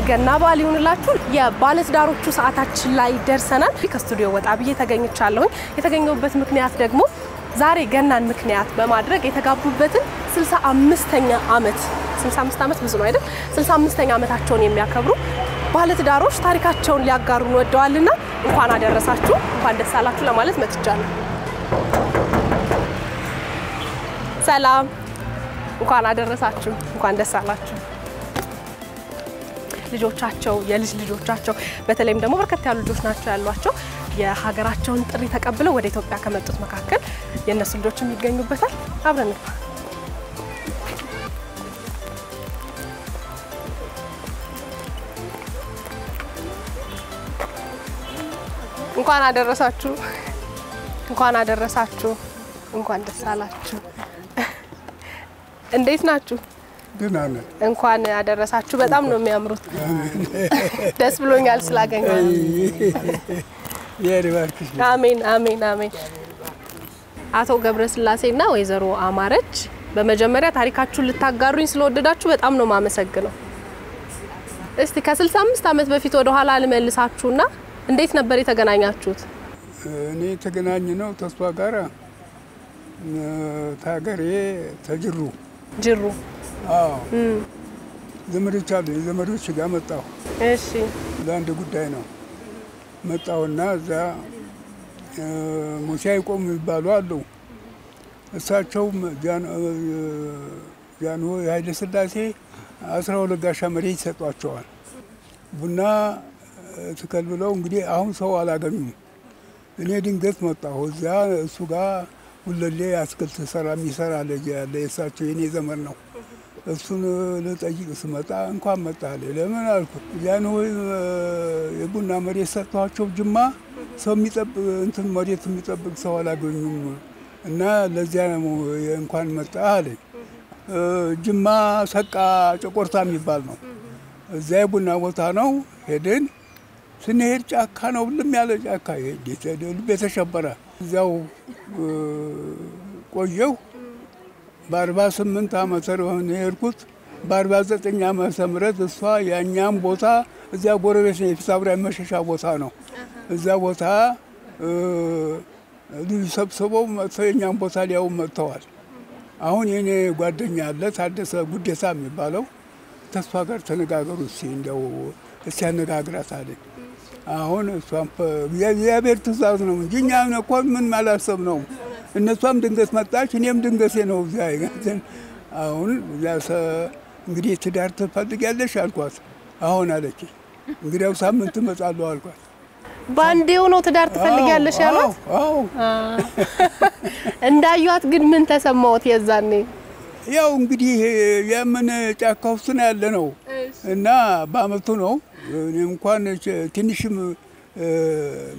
የገና በዓል ይሁንላችሁ የባለትዳሮቹ ሰዓታችን ላይ ደርሰናል ከስቱዲዮ ወጣ ብዬ ተገኝቻለሁ የተገኘሁበት ምክንያት ደግሞ ዛሬ ገናን ምክንያት በማድረግ የተጋቡበትን 65ኛ ዓመት 65 ዓመት ብዙ ነው አይደል 65ኛ ዓመታቸውን የሚያከብሩ ባለትዳሮች ታሪካቸውን ሊያጋሩን ወደዋልና እንኳን አደረሳችሁ እንኳን ደስ አላችሁ ለማለት መጥቻለሁ ሰላም እንኳን አደረሳችሁ እንኳን ደስ አላችሁ ልጆቻቸው የልጅ ልጆቻቸው በተለይም ደግሞ በርከት ያሉ ልጆች ናቸው ያሏቸው የሀገራቸውን ጥሪ ተቀብለው ወደ ኢትዮጵያ ከመጡት መካከል የነሱ ልጆችም ይገኙበታል አብረን እንኳን አደረሳችሁ እንኳን ደስ አላችሁ እንዴት ናችሁ ደናነ እንኳን አደረሳችሁ በጣም ነው የሚያምሩት ደስ ብሎኛል ስላገኘን ያሪባርክሽ አሜን አሜን አሜን አቶ ገብረስላሴና ወይዘሮ አማረች በመጀመሪያ ታሪካችሁን ልታጋሩኝ ስለወደዳችሁ በጣም ነው ማመሰግነው እስቲ ከ65 ዓመት በፊት ወደ ኋላ ልመልሳችሁና እንዴት ነበር የተገናኛችሁት እኔ ተገናኘነው ተስፋ ጋራ ታገሬ ተጅሩ አዎ ዘመዶች ጋር መጣሁ እሺ ለአንድ ጉዳይ ነው መጣውና እዛ ሙሻይ ቆም ይባሉ አሉ እሳቸው ጃኖ ኃይለ ሥላሴ 12 ጋሻ መሬት ይሰጧቸዋል ቡና ተከልብለው እንግዲህ አሁን ሰው አላገኙም እኔ ድንገት መጣሁ እዛ እሱ ጋር ሁለሌ አስከልት የሚሰራ ልጅ ያለ እሳቸው የኔ ዘመን ነው እሱን ለጠይቅ ስመጣ እንኳን መጣለ ለምን አልኩት ያን ሆይ የቡና መሬት ሰጥቷቸው ጅማ ሰው የሚጠብቅ እንትን መሬት የሚጠብቅ ሰው አላገኙም እና ለዚያ ነው እንኳን መጣ አለ ጅማ ሰቃ ጨቆርታ የሚባል ነው እዛ የቡና ቦታ ነው ሄደን ስንሄድ ጫካ ነው ሁሉም ያለ ጫካ ልቤ ተሸበረ እዛው ቆየው በ48 ዓመት ነው የሄድኩት በ49 ዓመተ ምህረት እሷ ያኛም ቦታ እዚያ ጎረቤት ነው የአስፋው መሸሻ ቦታ ነው እዛ ቦታ ሰብስበው የኛም ቦታ ሊያው መጥተዋል አሁን የኔ ጓደኛ አለ ታደሰ ጉዴታ የሚባለው ተስፋ ጋር ተነጋገሩ እንደው እስኪ ያነጋግራት አለ አሁን እሷም የቤት ትእዛዝ ነው እንጂ እኛ እኮ ምን ማላሰብ ነው እነሷም ድንገት መጣች እኔም ድንገቴ ነው እዚያ ይገን አሁን እንግዲህ ትዳር ትፈልጊያለሽ አልኳት አሁን አለች እንግዲያው ሳምንት መጣለው አልኳት ባንዴው ነው ትዳር ትፈልጊያለሽ ያሏት አዎ እንዳዩት ግን ምን ተሰማውት የዛኔ ያው እንግዲህ የምን ጫካ ውስጥ ነው ያለ ነው እና በአመቱ ነው እንኳን ትንሽም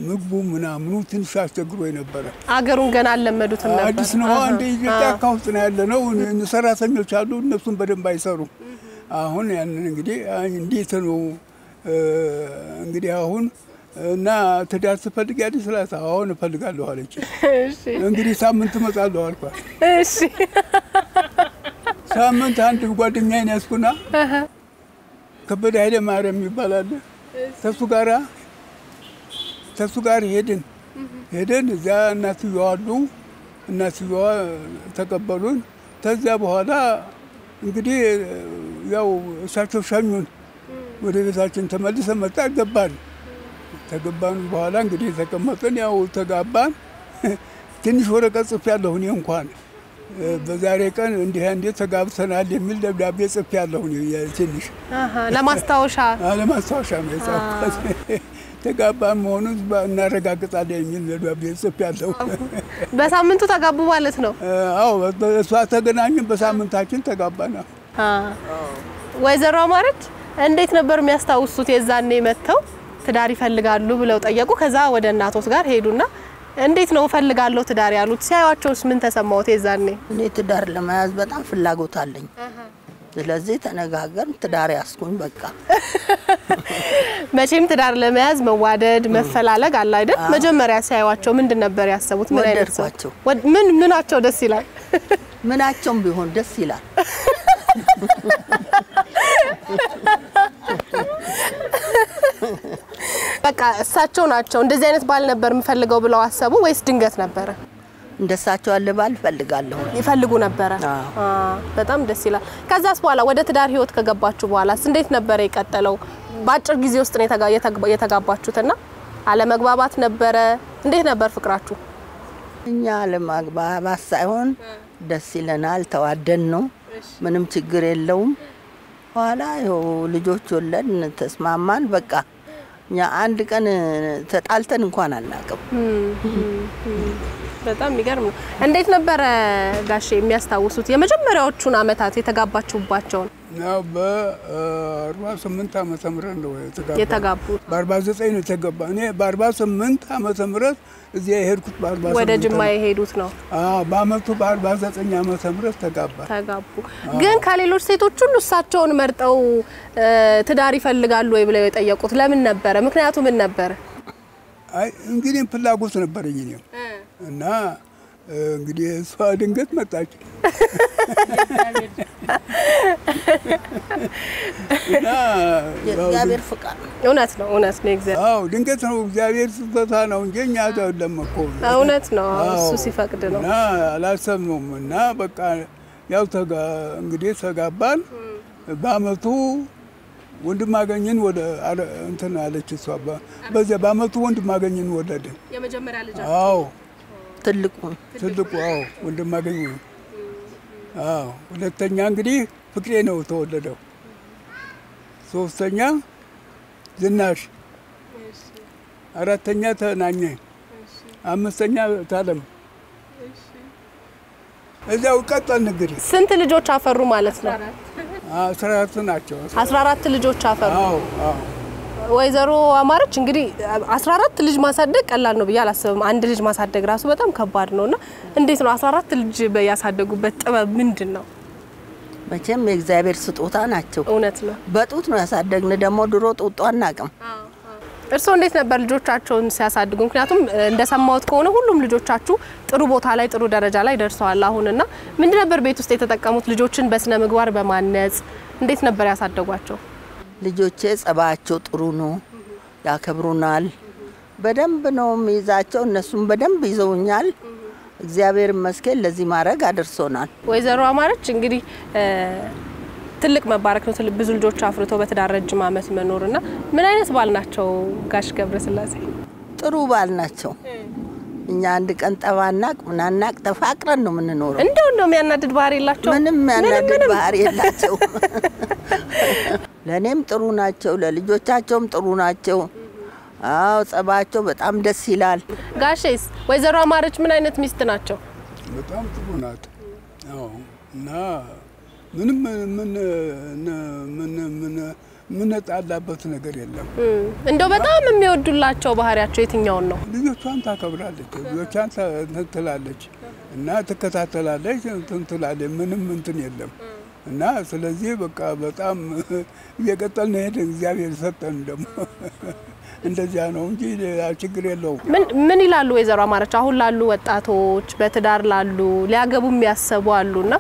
ምግቡ ምናምኑ ትንሽ አስቸግሮ ነበር አገሩን ገና አልለመዱትም ነበር አዲስ ነው አንዴ ጫካ ውስጥ ነው ያለ ነው ሰራተኞች አሉ እነሱን በደንብ አይሰሩ አሁን ያን እንግዲህ እንዴት ነው እንግዲህ አሁን እና ትዳር ትፈልጊያለሽ ስላት አሁን እፈልጋለሁ አለች እሺ እንግዲህ ሳምንት መጣለው አልኳት እሺ ሳምንት አንድ ጓደኛዬን ያስኩና ከበደ ኃይለ ማርያም ይባላል ተሱ ጋር ሄደን እዛ እናትየዋ ተቀበሉን ተዛ በኋላ እንግዲህ ያው እሳቸው ሻኙን ወደ ቤታችን ተመልሰን መጣ ተገባን በኋላ እንግዲህ ተቀመጥን ያው ተጋባን ትንሽ ወረቀት ጽፌያለሁ እኔ እንኳን በዛሬ ቀን እንዴት ተጋብተናል የሚል ደብዳቤ ጽፌያለሁ እኔ ትንሽ ለማስታወሻ ነው የጻፍኩት ተጋባን መሆኑን እናረጋግጣለን የሚል ደብዳቤ ጽፌያለሁ በሳምንቱ ተጋቡ ማለት ነው አዎ እሷ ተገናኘን በሳምንታችን ተጋባና ወይዘሮ አማረች እንዴት ነበር የሚያስታውሱት የዛኔ መተው ትዳር ይፈልጋሉ ብለው ጠየቁ ከዛ ወደ እናቶት ጋር ሄዱና እንዴት ነው ፈልጋለሁ ትዳር ያሉት ሲያዩአቸውስ ምን ተሰማውት የዛኔ እኔ ትዳር ለማያዝ በጣም ፍላጎት አለኝ ስለዚህ ተነጋገርን ትዳር ያስኩኝ በቃ መቼም ትዳር ለማያዝ መዋደድ መፈላለግ አለ አይደል መጀመሪያ ሲያዩአቸው ምንድን ነበር ያሰቡት ምን አይነት ሰው ምናቸው ደስ ይላል ምናቸውም ቢሆን ደስ ይላል በቃ እሳቸው ናቸው እንደዚህ አይነት ባል ነበር የምፈልገው ብለው አሰቡ ወይስ ድንገት ነበር? እንደሳቸው አለ ባል ፈልጋለሁ ይፈልጉ ነበር። በጣም ደስ ይላል። ከዛስ በኋላ ወደ ትዳር ህይወት ከገባችሁ በኋላስ እንዴት ነበር የቀጠለው? ባጭር ጊዜ ውስጥ ነው የተጋባችሁትና አለመግባባት ነበር? እንዴት ነበር ፍቅራችሁ? እኛ አለመግባባት ሳይሆን ደስ ይለናል፣ ተዋደን ነው፣ ምንም ችግር የለውም። ኋላ ይኸው ልጆች ወለድን፣ ተስማማን። በቃ እኛ አንድ ቀን ተጣልተን እንኳን አናውቅም። በጣም ይገርም ነው። እንዴት ነበር ጋሼ የሚያስታውሱት የመጀመሪያዎቹን አመታት የተጋባችሁባቸው? ነው በ48 ዓመተ ምህረት ነው የተጋቡት። በ49 ነው የተጋባ። እኔ በ48 ዓመተ ምህረት እዚህ የሄድኩት በ48 ወደ ጅማ የሄዱት ነው። በአመቱ በ49 ዓመተ ምህረት ተጋቡ። ግን ከሌሎች ሴቶች ሁሉ እሳቸውን መርጠው ትዳር ይፈልጋሉ ወይ ብለው የጠየቁት ለምን ነበር? ምክንያቱ ምን ነበር? አይ እንግዲህ ፍላጎት ነበርኝ እኔም እና እንግዲህ እሷ ድንገት መጣች እና እግዚአብሔር ፍቃድ እውነት ነው እግዚአብሔር ድንገት ነው እግዚአብሔር ስጦታ ነው እንጂ እኛ አይደለም እኮ እውነት ነው እሱ ሲፈቅድ ነው እና አላሰብነውም እና በቃ ያው እንግዲህ ተጋባን በአመቱ ወንድማገኝን ወደ እንትን አለች እሷ በአመቱ ወንድማገኝን ወለድን የመጀመሪያ ልጅ ትልቁ ወንድማገኝ ሁለተኛ እንግዲህ ፍቅሬ ነው ተወለደው ሶስተኛ ዝናሽ አራተኛ ተናኘ አምስተኛ ታለም እዛው ቀጠልን እንግዲህ ስንት ልጆች አፈሩ ማለት ነው 14 ናቸው 14 ልጆች አፈሩ ወይዘሮ አማረች እንግዲህ 14 ልጅ ማሳደግ ቀላል ነው ብዬ አላስብም አንድ ልጅ ማሳደግ ራሱ በጣም ከባድ ነውና እንዴት ነው 14 ልጅ ያሳደጉበት ጥበብ ምንድነው መቼም የእግዚአብሔር ስጦታ ናቸው እውነት ነው በጡት ነው ያሳደግን ደሞ ድሮ ጡጦ አናቀም እርሶ እንዴት ነበር ልጆቻቸውን ሲያሳድጉ ምክንያቱም እንደሰማሁት ከሆነ ሁሉም ልጆቻችሁ ጥሩ ቦታ ላይ ጥሩ ደረጃ ላይ ደርሰዋል አሁንና ምን ነበር ቤት ውስጥ የተጠቀሙት ልጆችን በስነ ምግባር በማነጽ እንዴት ነበር ያሳደጓቸው ልጆቼ ጸባያቸው ጥሩ ነው ያከብሩናል በደንብ ነው የሚይዛቸው እነሱም በደንብ ይዘውኛል እግዚአብሔር ይመስገን ለዚህ ማረግ አድርሶናል ወይዘሮ አማረች እንግዲህ ትልቅ መባረክ ነው ትልቅ ብዙ ልጆች አፍርቶ በትዳር ረጅም አመት መኖርና ምን አይነት ባል ናቸው ጋሽ ገብረስላሴ ጥሩ ባል ናቸው እኛ አንድ ቀን ጠባናቅ ምናናቅ ተፋቅረን ነው የምንኖረው እንደው የሚያናድድ ባህሪ የላቸው ምንም የሚያናድድ ባህሪ የላቸው ለኔም ጥሩ ናቸው ለልጆቻቸውም ጥሩ ናቸው ጸባያቸው በጣም ደስ ይላል ጋሼስ ወይዘሮ አማረች ምን አይነት ሚስት ናቸው በጣም ጥሩ ናት እና ምንም ምን ጣላበት ነገር የለም እንደው በጣም የሚወዱላቸው ባህሪያቸው የትኛው ነው ልጆቿን ታከብራለች ልጆቿን ትላለች እና ትከታተላለች ትላለች ምንም እንትን የለም እና ስለዚህ በቃ በጣም እየቀጠልን ሄደ እግዚአብሔር ሰጠን ደሞ እንደዚያ ነው እንጂ ችግር የለውም ምን ይላሉ ወይዘሮ አማረች አሁን ላሉ ወጣቶች በትዳር ላሉ ሊያገቡ የሚያስቡ አሉና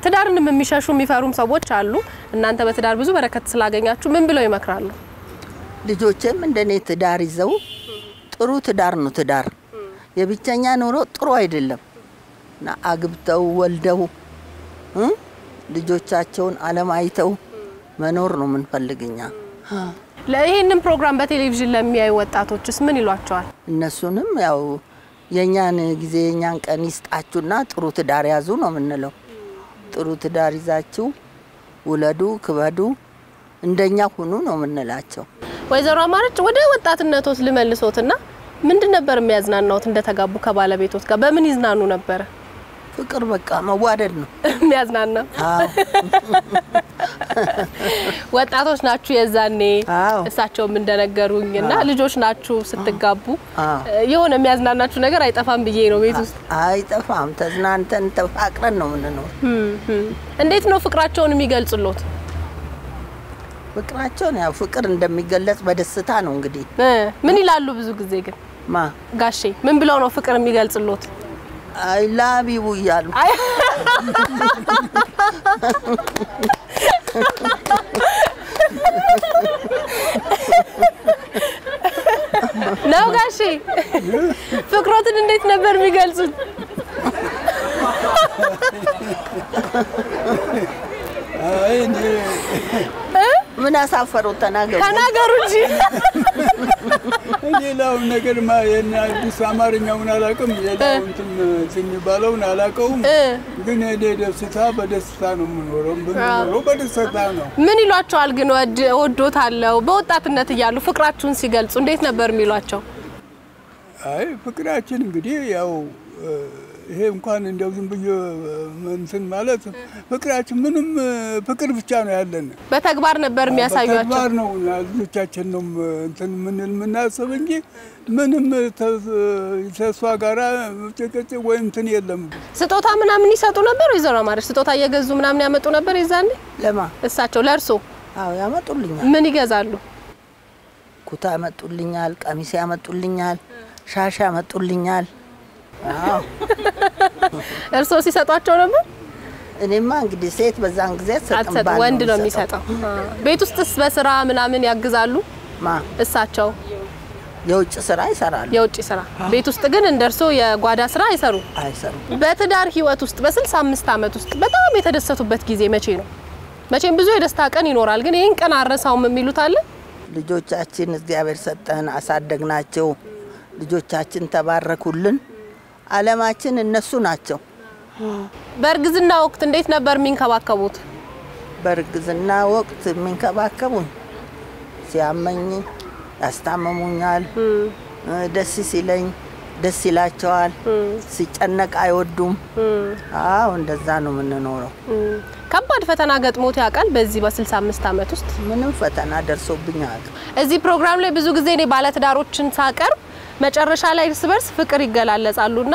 ትዳርንም የሚሸሹ የሚፈሩም ሰዎች አሉ እናንተ በትዳር ብዙ በረከት ስላገኛችሁ ምን ብለው ይመክራሉ ልጆችም እንደኔ ትዳር ይዘው ጥሩ ትዳር ነው ትዳር የብቸኛ ኑሮ ጥሩ አይደለም እና አግብተው ወልደው ልጆቻቸውን ዓለም አይተው መኖር ነው ምንፈልግኛ ለይሄንን ፕሮግራም በቴሌቪዥን ለሚያዩ ወጣቶችስ ምን ይሏቸዋል እነሱንም ያው የኛን ጊዜ የኛን ቀን ይስጣችሁና ጥሩ ትዳር ያዙ ነው ምንለው ጥሩ ትዳር ይዛችሁ ወለዱ ክበዱ እንደኛ ሁኑ ነው ምንላቸው ወይዘሮ አማረች ወደ ወጣትነቶት ልመልሶትና ምንድን ነበር የሚያዝናናውት እንደተጋቡ ከባለቤቶት ጋር በምን ይዝናኑ ነበር ፍቅር በቃ መዋደድ ነው የሚያዝናናው ወጣቶች ናችሁ የዛኔ እሳቸውም እንደነገሩኝና ልጆች ናችሁ ስትጋቡ የሆነ የሚያዝናናችሁ ነገር አይጠፋም ብዬ ነው ቤት ውስጥ አይጠፋም ተዝናንተን ተፋቅረን ነው ምንኖር እንዴት ነው ፍቅራቸውን የሚገልጹልዎት ፍቅራቸውን ያው ፍቅር እንደሚገለጽ በደስታ ነው እንግዲህ ምን ይላሉ ብዙ ጊዜ ግን ጋሼ ምን ብለው ነው ፍቅር የሚገልጽልዎት I love you ያሉ ነው ጋሼ ፍቅሮትን እንዴት ነበር የሚገልጹት አይ ምን አሳፈረው ተናገሩ እንጂ ሌላው ነገር ማየና አዲስ አማርኛውን አላውቅም ሌላው እንትን የሚባለውን አላውቀውም ግን ደስታ በደስታ ነው የምኖረው በደስታ ነው ምን ይሏቸዋል ግን ወዶታለው በወጣትነት ይያሉ ፍቅራችሁን ሲገልጹ እንዴት ነበር የሚሏቸው አይ ፍቅራችን እንግዲህ ያው ይሄ እንኳን እንደው ዝም ብዬ እንትን ማለት ፍቅራችን ምንም ፍቅር ብቻ ነው ያለን በተግባር ነበር የሚያሳዩአቸው በተግባር ነው ልጆቻችን ነው እንትን ምን እናስብ እንጂ ምንም ተስፋ ጋራ ጭቅጭቅ ወይ እንትን የለም ስጦታ ምናምን ይሰጡ ነበር ወይዘሮ ማርሽ ስጦታ እየገዙ ምናምን ያመጡ ነበር ይዛኔ ለማ እሳቸው ለርሶ አዎ ያመጡልኛል ምን ይገዛሉ ኩታ ያመጡልኛል ቀሚስ ያመጡልኛል ሻሽ ያመጡልኛል አዎ እርሶ ሲሰጧቸው ነበር እኔማ እንግዲህ ሴት በዛን ጊዜ ሰጥም ወንድ ነው የሚሰጠው ቤት ውስጥስ በስራ ምናምን ያግዛሉ ማ እሳቸው የውጭ ስራ ይሰራሉ የውጭ ስራ ቤት ውስጥ ግን እንደርሶ የጓዳ ስራ አይሰሩ በትዳር ህይወት ውስጥ በ65 አመት ውስጥ በጣም የተደሰቱበት ጊዜ መቼ ነው መቼም ብዙ የደስታ ቀን ይኖራል ግን ይሄን ቀን አረሳውም የሚሉት አለ ልጆቻችን እግዚአብሔር ሰጠን አሳደግናቸው ልጆቻችን ተባረኩልን ዓለማችን እነሱ ናቸው በርግዝና ወቅት እንዴት ነበር የሚንከባከቡት በርግዝና ወቅት የሚንከባከቡን ሲያመኝ ያስታመሙኛል ደስ ሲለኝ ደስ ይላቸዋል ሲጨነቅ አይወዱም አዎ እንደዛ ነው የምንኖረው ከባድ ፈተና ገጥሞት ያውቃል በዚህ በ65 አመት ውስጥ ምንም ፈተና ደርሶብኛል እዚህ ፕሮግራም ላይ ብዙ ጊዜ እኔ ባለትዳሮችን ሳቀርብ መጨረሻ ላይ እርስ በርስ ፍቅር ይገላለጻሉና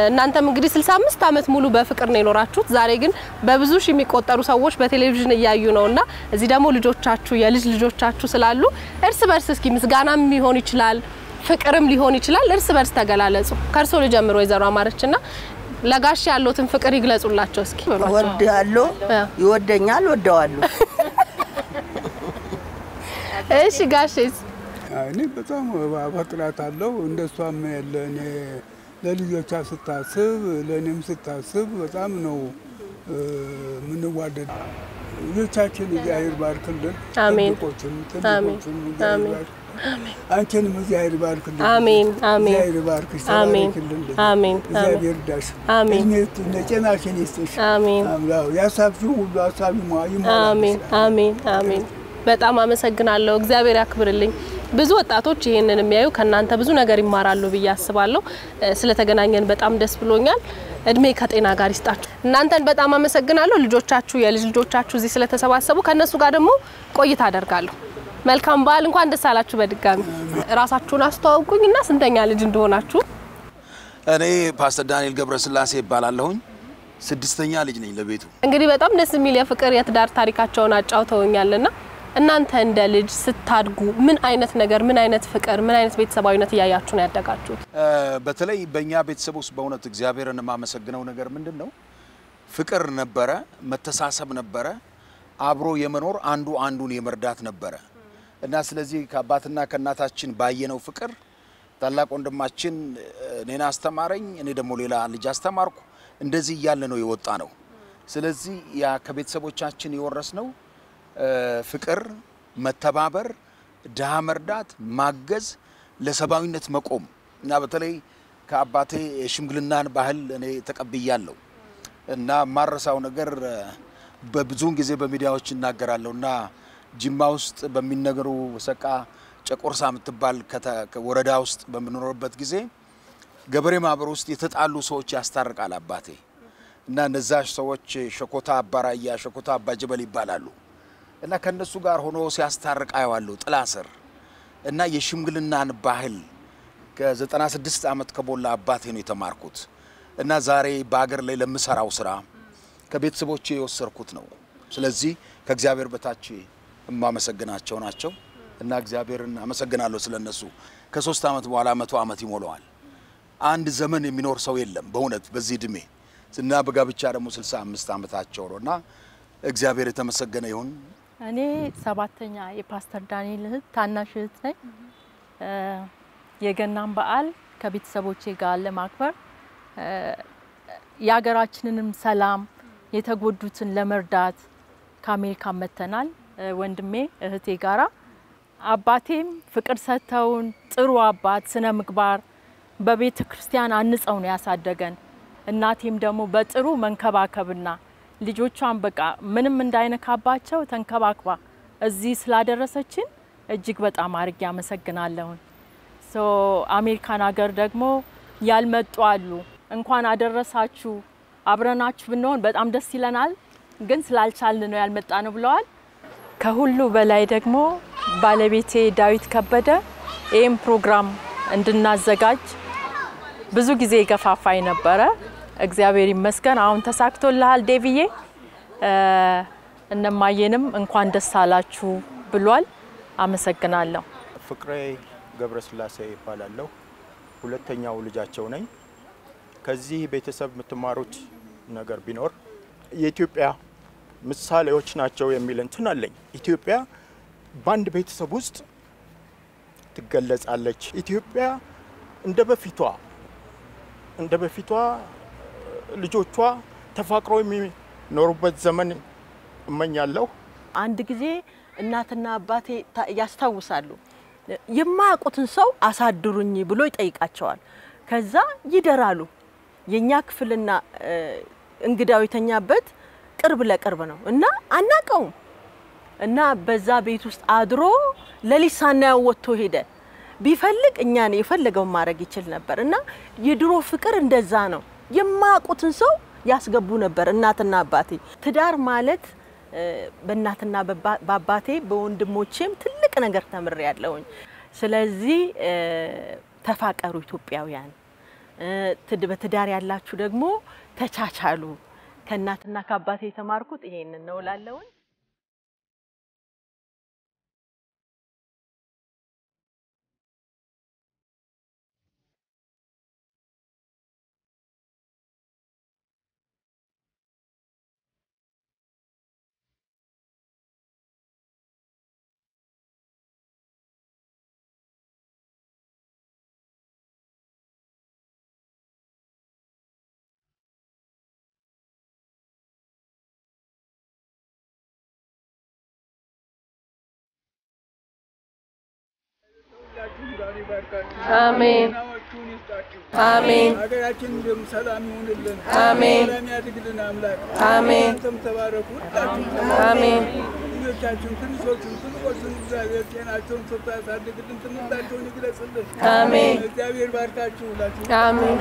እናንተም እንግዲህ 65 አመት ሙሉ በፍቅር ነው የኖራችሁት ዛሬ ግን በብዙ ሺህ የሚቆጠሩ ሰዎች በቴሌቪዥን ያያዩ ነውና እዚህ ደግሞ ልጆቻችሁ የልጅ ልጆቻችሁ ስላሉ እርስ በርስ እስኪ ምስጋናም ሊሆን ይችላል ፍቅርም ሊሆን ይችላል እርስ በርስ ተገላለጹ ከርሶ ልጀምር ወይዘሮ አማረችና ለጋሽ ያለውትን ፍቅር ይግለጹላቸው እስኪ ወደዋለሁ ይወደኛል ወደዋለሁ እሺ ጋሽስ እኔ በጣም አፈቅራታለሁ እንደሷም ለኔ ለልጆቿ ስታስብ ለኔም ስታስብ በጣም ነው ምን ዋደድ ልጆቻችን እግዚአብሔር ባርክልን አሜን አሜን አንቺንም እግዚአብሔር ባርክልን አሜን አሜን እግዚአብሔር ባርክሽ አሜን አሜን እግዚአብሔር ዳሽ አሜን ነጨናሽን ይስጥሽ አሜን አምላክ ያሳብሽው ሁሉ አሳቢ ይሞላ አሜን አሜን አሜን በጣም አመሰግናለሁ እግዚአብሔር ያክብርልኝ ብዙ ወጣቶች ይሄንን የሚያዩ ከናንተ ብዙ ነገር ይማራሉ ብዬ አስባለሁ ስለተገናኘን በጣም ደስ ብሎኛል እድሜ ከጤና ጋር ይስጣችሁ እናንተን በጣም አመሰግናለሁ ልጆቻችሁ የልጅ ልጆቻችሁ እዚህ ስለተሰባሰቡ ከነሱ ጋር ደግሞ ቆይታ አደርጋለሁ መልካም በዓል እንኳን ደስ አላችሁ በድጋሚ ራሳችሁን አስተዋውቁኝና ስንተኛ ልጅ እንደሆናችሁ እኔ ፓስተር ዳንኤል ገብረስላሴ ይባላለሁኝ ስድስተኛ ልጅ ነኝ ለቤቱ እንግዲህ በጣም ደስ የሚል የፍቅር የትዳር ታሪካቸውን አጫውተውኛልና እናንተ እንደ ልጅ ስታድጉ ምን አይነት ነገር ምን አይነት ፍቅር ምን አይነት ቤተሰባዊነት ያያችሁ ነው ያደጋችሁት በተለይ በእኛ ቤተሰብ ውስጥ በእውነት እግዚአብሔርን ማመሰግነው ነገር ምንድነው ፍቅር ነበረ መተሳሰብ ነበረ አብሮ የመኖር አንዱ አንዱን የመርዳት ነበረ እና ስለዚህ ከአባትና ከእናታችን ባየነው ፍቅር ታላቅ ወንድማችን እኔን አስተማረኝ እኔ ደግሞ ሌላ ልጅ አስተማርኩ እንደዚህ ያለ ነው የወጣ ነው ስለዚህ ያ ከቤተሰቦቻችን የወረስነው ፍቅር መተባበር ደሃ መርዳት ማገዝ ለሰባዊነት መቆም እና በተለይ ከአባቴ ሽምግልናን ባህል እኔ ተቀብያለሁ እና ማረሳው ነገር በብዙን ጊዜ በሚዲያዎች እናገራለሁና ጅማ ውስጥ በሚነገሩ ሰቃ ጨቆርሳ ምትባል ከወረዳ ውስጥ በመኖርበት ጊዜ ገበሬ ማህበር ውስጥ የተጣሉ ሰዎች ያስታርቃል አባቴ እና እነዛሽ ሰዎች ሸኮታ አባራያ ሸኮታ አባጀበል ይባላሉ እና ከነሱ ጋር ሆኖ ሲያስታርቅ አይዋለሁ ጥላስር እና የሽምግልናን ባህል ከ96 አመት ከቦላ አባቴ ነው የተማርኩት እና ዛሬ በአገር ላይ ለምሰራው ስራ ከቤተሰቦቼ የወሰርኩት ነው ስለዚህ ከእግዚአብሔር በታች ማመሰግናቸው ናቸው እና እግዚአብሔርን አመሰግናለሁ ስለነሱ ከ3 አመት በኋላ 100 አመት ይሞላዋል አንድ ዘመን የሚኖር ሰው የለም በእውነት በዚህ እድሜ እና በጋብቻ ደግሞ 65 አመታቸው ነውና እግዚአብሔር የተመሰገነ ይሁን እኔ ሰባተኛ የፓስተር ዳንኤል እህት ታናሽ እህት ነኝ። የገናን በዓል ከቤተሰቦቼ ጋር ለማክበር ያገራችንንም ሰላም የተጎዱትን ለመርዳት ከአሜሪካ መተናል። ወንድሜ እህቴ ጋራ አባቴም ፍቅር ሰተውን ጥሩ አባት ስነ ምግባር በቤተ ክርስቲያን አንጸው ነው ያሳደገን። እናቴም ደግሞ በጥሩ መንከባከብና ልጆቿን በቃ ምንም እንዳይነካባቸው ተንከባክባ እዚህ ስላደረሰችን እጅግ በጣም አርጌ አመሰግናለሁ። አሜሪካን ሀገር ደግሞ ያልመጡ አሉ። እንኳን አደረሳችሁ አብረናችሁ ብንሆን በጣም ደስ ይለናል፣ ግን ስላልቻልን ነው ያልመጣነው ብለዋል። ከሁሉ በላይ ደግሞ ባለቤቴ ዳዊት ከበደ ይሄን ፕሮግራም እንድናዘጋጅ ብዙ ጊዜ ገፋፋይ ነበረ። እግዚአብሔር ይመስገን አሁን ተሳክቶልሃል ዴቪዬ። እነማየንም እንኳን ደስ አላችሁ ብሏል። አመሰግናለሁ። ፍቅሬ ገብረስላሴ ይባላለሁ። ሁለተኛው ልጃቸው ነኝ። ከዚህ ቤተሰብ የምትማሩት ነገር ቢኖር የኢትዮጵያ ምሳሌዎች ናቸው የሚል እንትን አለኝ። ኢትዮጵያ በአንድ ቤተሰብ ውስጥ ትገለጻለች። ኢትዮጵያ እንደ በፊቷ ልጆቿ ተፋቅረው የሚኖሩበት ዘመን እመኛለሁ። አንድ ጊዜ እናትና አባቴ ያስታውሳሉ። የማያውቁትን ሰው አሳድሩኝ ብሎ ይጠይቃቸዋል። ከዛ ይደራሉ። የኛ ክፍልና እንግዳው የተኛበት ቅርብ ለቅርብ ነው እና አናቀው እና በዛ ቤት ውስጥ አድሮ ለሊሳና ወጥቶ ሄደ። ቢፈልግ እኛን የፈለገው ማድረግ ይችል ነበር እና የድሮ ፍቅር እንደዛ ነው። የማያውቁትን ሰው ያስገቡ ነበር እናትና አባቴ። ትዳር ማለት በእናትና በአባቴ በወንድሞቼም ትልቅ ነገር ተምሬያለሁኝ። ስለዚህ ተፋቀሩ ኢትዮጵያውያን። በትዳር ያላችሁ ደግሞ ተቻቻሉ። ከእናትና ከአባቴ የተማርኩት ይሄንን ነው እላለሁ። አሜን አሜን ሀገራችን እንደም ሰላም ይሁንልን። አሜን ሰላም ያድርግልን አምላክ። አሜን አንተም ተባረኩ። አሜን ልጆቻችን ክርስቶስን ፍቅሩን እግዚአብሔር ጤናቸውን ሰጥቶ ያሳድግልን። ትምህርታቸውን ይግለጽልን። አሜን እግዚአብሔር ባርካችሁ ሁላችሁ። አሜን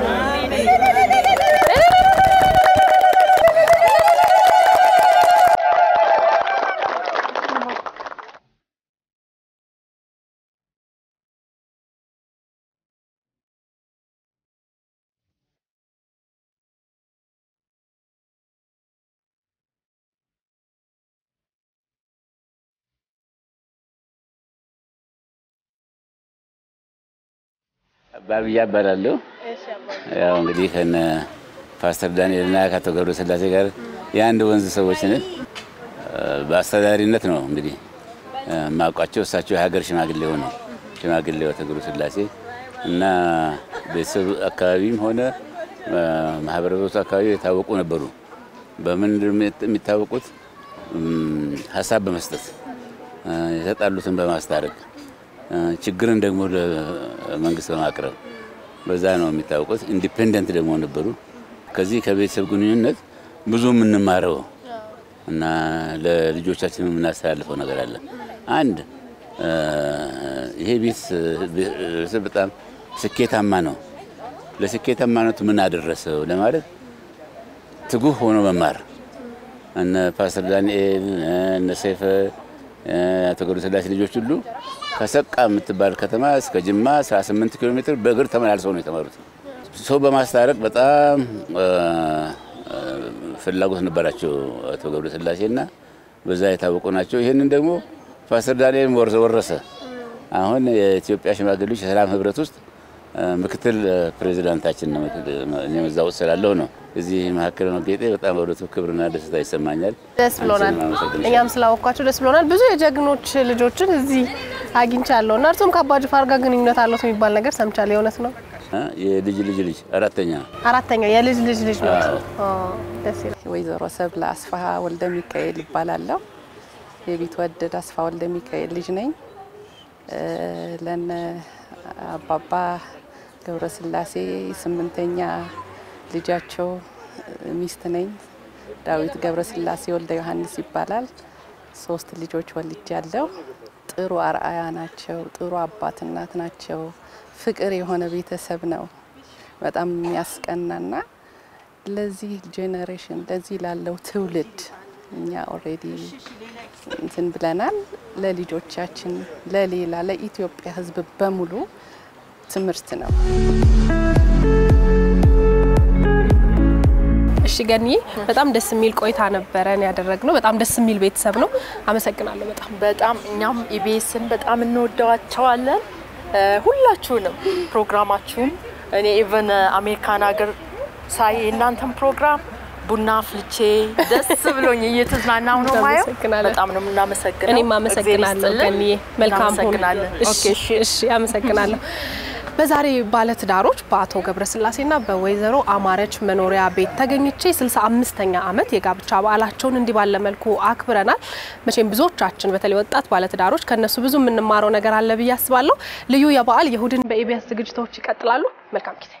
ባብያ ባላለው ያው እንግዲህ ከነ ፓስተር ዳንኤልና ከአቶ ገብረስላሴ ጋር የአንድ ወንዝ ሰዎች ነን። በአስተዳዳሪነት ነው እንግዲህ ማቋቸው። እሳቸው የሀገር ሽማግሌ ሆነው ሽማግሌው አቶ ገብረስላሴ እና ቤተሰብ አካባቢም ሆነ ማህበረሰቡ አካባቢ የታወቁ ነበሩ። በምን የሚታወቁት ሐሳብ በመስጠት የተጣሉትን በማስታረቅ ችግርን ደግሞ ለመንግስት በማቅረብ በዛ ነው የሚታወቁት። ኢንዲፔንደንት ደግሞ ነበሩ። ከዚህ ከቤተሰብ ግንኙነት ብዙ ምንማረው እና ለልጆቻችን ምናስተላልፈው ነገር አለ። አንድ ይሄ ቤት በጣም ስኬታማ ነው። ለስኬታማነቱ ምን አደረሰው ለማለት ትጉህ ሆኖ መማር እነ ፓስተር ዳንኤል እነ ሰይፈ አቶ ገብረስላሴ ልጆች ሁሉ ከሰቃ የምትባል ከተማ እስከ ጅማ 18 ኪሎ ሜትር በእግር ተመላልሰው ነው የተማሩት። ሰው በማስታረቅ በጣም ፍላጎት ነበራቸው አቶ ገብረስላሴና በዛ የታወቁ ናቸው። ይሄንን ደግሞ ፓስተር ዳንኤል ወረሰ። አሁን የኢትዮጵያ ሽማግሌዎች የሰላም ህብረት ውስጥ ምክትል ፕሬዝዳንታችን ነው እኔም እዛው ስላለው ነው እዚህ መሀከለ ነው ጌጤ በጣም ወደቱ ክብርና ደስታ ይሰማኛል ደስ ብሎናል እኛም ስላወቃችሁ ደስ ብሎናል ብዙ የጀግኖች ልጆችን እዚህ አግኝቻለሁና እርሱም ከአባጅ ፋር ጋር ግንኙነት አለው የሚባል ነገር ሰምቻለሁ የሆነስ ነው የልጅ ልጅ አራተኛ የልጅ ልጅ ነው ደስ ይላል ወይዘሮ ሰብለ አስፋ ወልደ ሚካኤል ይባላልው የቤት ወደድ አስፋ ወልደ ሚካኤል ልጅ ነኝ ለነ አባባ ገብረ ስላሴ 8ኛ ልጃቸው ሚስት ነኝ ዳዊት ገብረ ስላሴ ወልደ ዮሐንስ ይባላል 3 ልጆች ወልጃለሁ ጥሩ አርአያ ናቸው ጥሩ አባት እናት ናቸው ፍቅር የሆነ ቤተሰብ ነው በጣም የሚያስቀናና ለዚህ ጄነሬሽን ለዚህ ላለው ትውልድ እኛ ኦሬዲ እንትን ብለናል ለልጆቻችን ለሌላ ለኢትዮጵያ ህዝብ በሙሉ ትምርት ነው እሺ ገኒ በጣም ደስ የሚል ቆይታ ነበረን ያደረግነው በጣም ደስ የሚል ቤተሰብ ነው አመሰግናለሁ በጣም እኛም ኢቢኤስን በጣም እንወዳቸዋለን ሁላችሁንም ፕሮግራማችሁን እኔ ኢቨን አሜሪካን ሀገር ሳይ እናንተም ፕሮግራም ቡና ፍልቼ ደስ ብሎኝ እየተዝናናው ነው ማየው በጣም ነው እናመሰግናለን እኔም አመሰግናለሁ ገኒ መልካም ሆነ እሺ አመሰግናለሁ በዛሬ ባለትዳሮች በአቶ ገብረስላሴና በወይዘሮ አማረች መኖሪያ ቤት ተገኝቼ 65ኛ ዓመት የጋብቻ በዓላቸውን እንዲባለ መልኩ አክብረናል መቼም ብዙዎቻችን በተለይ ወጣት ባለትዳሮች ከነሱ ብዙ ምንማረው ነገር አለ ብዬ አስባለሁ ልዩ የበዓል የእሁድን በኢቢኤስ ዝግጅቶች ይቀጥላሉ መልካም ጊዜ